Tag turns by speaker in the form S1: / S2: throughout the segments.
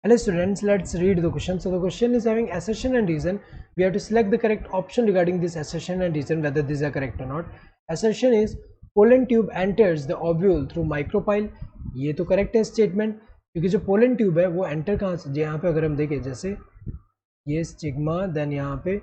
S1: Hello students, let's read the question. So the question is having assertion and reason. We have to select the correct option regarding this assertion and reason, whether these are correct or not. Assertion is pollen tube enters the ovule through micropyle. ये तो correct है statement, क्योंकि जो pollen tube है वो enter कहाँ से, यहाँ पे अगर हम देखें जैसे ये स्टिग्मा, देन यहाँ पे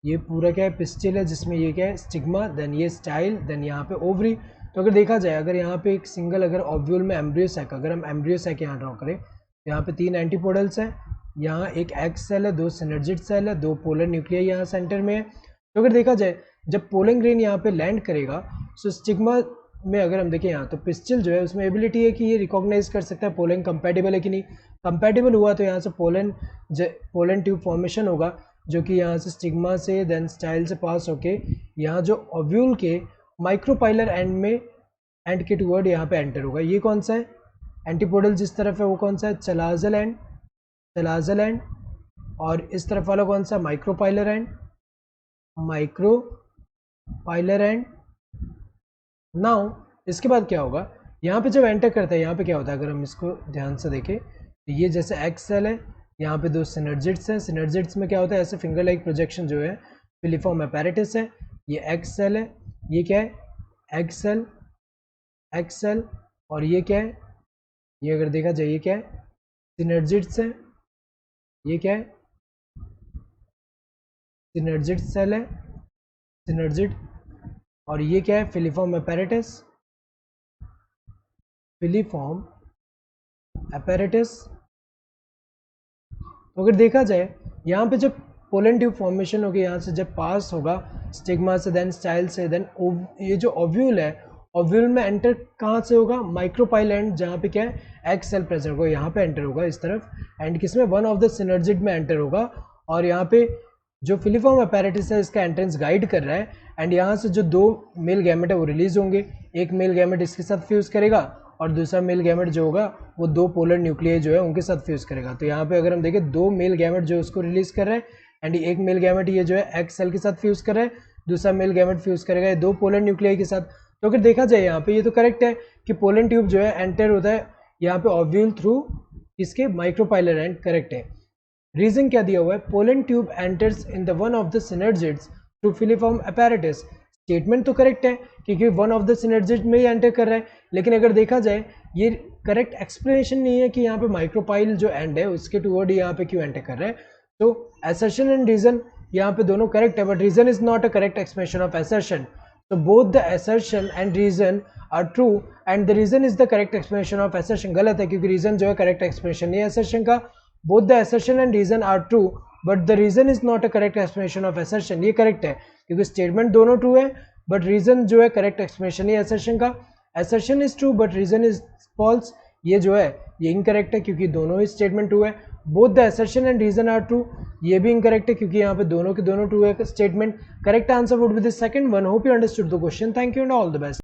S1: ये पूरा क्या है पिस्टिल है जिसमें ये क्या है स्टिग्मा, देन ये स्टाइल, देन यहाँ पे ओवरी। तो अगर देखा जाए, अगर यहाँ पे एक सिंगल अगर ओव्यूल में एम्ब्रियो सैक, अगर हम एम्ब्रियो सैक यहाँ ड्रॉ करें, यहाँ पे 3 एंटीपोडल्स हैं, यहाँ एक एक्स सेल है, 2 सिनर्जिड सेल है, 2 पोलर न्यूक्लियाई यहाँ सेंटर में है। तो अगर देखा जाए जब पोलन ग्रेन यहाँ पे लैंड करेगा तो स्टिग्मा में अगर हम देखें यहाँ तो पिस्टिल जो है उसमें एबिलिटी है कि ये रिकॉग्नाइज कर सकता है पोलन कंपैटिबल है कि नहीं। कंपैटिबल हुआ तो यहाँ से पोलन ट्यूब फॉर्मेशन होगा, जो कि यहाँ से स्टिग्मा से देन स्टाइल से पास होके यहाँ जो ओव्यूल के माइक्रोपाइलर एंड में एंड के टूवर्ड यहाँ पे एंटर होगा। ये कौन सा है एंटीपोडल जिस तरफ है वो कौन सा है चलाजल एंड, और इस तरफ वाला कौन सा माइक्रोपाइलर एंड। नाउ इसके बाद क्या होगा, यहाँ पे जब एंटर करता है यहाँ पे क्या होता है, अगर हम इसको ध्यान से देखें तो ये जैसे एक्स सेल है, यहाँ पे 2 सिनर्जिड्स हैं, सिनर्जिड्स में क्या होता है ऐसे फिंगर लाइक प्रोजेक्शन जो है फिलीफॉर्म अपैरेटस है। ये एक्स सेल है, ये क्या है एक्स सेल, और ये क्या है, ये अगर देखा जाए ये क्या है सिनर्जिड्स है, ये क्या है सिनर्जिड सेल है सिनर्जिड, और ये क्या है फिलीफॉर्म अपैरेटस। तो अगर देखा जाए यहाँ पे जब पोलन ट्यूब फॉर्मेशन होगी, यहाँ से जब पास होगा स्टिग्मा से देन स्टाइल से देन ये जो ओव्यूल है, ओव्यूल में एंटर कहाँ से होगा माइक्रोपाइल एंड, जहाँ पे क्या है एक्स सेल प्रेजेंट होगा, यहाँ पे एंटर होगा इस तरफ, एंड किसमें वन ऑफ द सिनर्जिड में एंटर होगा। और यहाँ पे जो फिलीफॉर्म अपैरेटस है इसका एंट्रेंस गाइड कर रहा है, एंड यहाँ से जो 2 मेल गैमेट है वो रिलीज होंगे, एक मेल गैमेट इसके साथ फ्यूज करेगा और दूसरा मेल गैमेट जो होगा वो 2 पोलर न्यूक्लियाई जो है उनके साथ फ्यूज करेगा। तो यहाँ पे अगर हम देखें 2 मेल गैमेट जो उसको रिलीज कर रहे हैं, एंड एक मेल गैमेट ये जो है एक्स सेल के साथ फ्यूज कर रहा है, दूसरा मेल गैमेट फ्यूज करेगा ये 2 पोलर न्यूक्लियाई के साथ। तो अगर देखा जाए यहाँ पे ये तो करेक्ट है कि पोलन ट्यूब जो है एंटर होता है यहाँ पे ओव्यूल थ्रू इसके माइक्रोपाइलर एंड, करेक्ट है। रीजन क्या दिया हुआ है, pollen tube enters in the one of the synergids through filiform apparatus. Statement तो करेक्ट है क्योंकि वन ऑफ द सिनर्जिड में ही एंटर कर रहा है, लेकिन अगर देखा जाए ये करेक्ट एक्सप्लेनेशन नहीं है कि यहाँ पे माइक्रोपाइल जो एंड है उसके टूवर्ड यहाँ पे क्यों एंटर कर रहा है। तो असर्शन एंड रीजन यहाँ पे दोनों करेक्ट है, but reason is not a correct explanation of assertion. So both the assertion and reason are true and the reason is the correct explanation of assertion। गलत है क्योंकि reason जो है correct explanation नहीं है assertion का। Both the assertion and reason are true but the reason is not a correct explanation of assertion। ये correct है क्योंकि statement दोनों true है but reason जो है correct explanation नहीं है assertion का। Assertion is true but reason is false, ये जो है ये incorrect है क्योंकि दोनों ही statement true है। Both the assertion and reason are true, ये भी incorrect है क्योंकि यहाँ पे दोनों के दोनों true है statement। Correct answer would be the second one। Hope you understood the question। Thank you and all the best।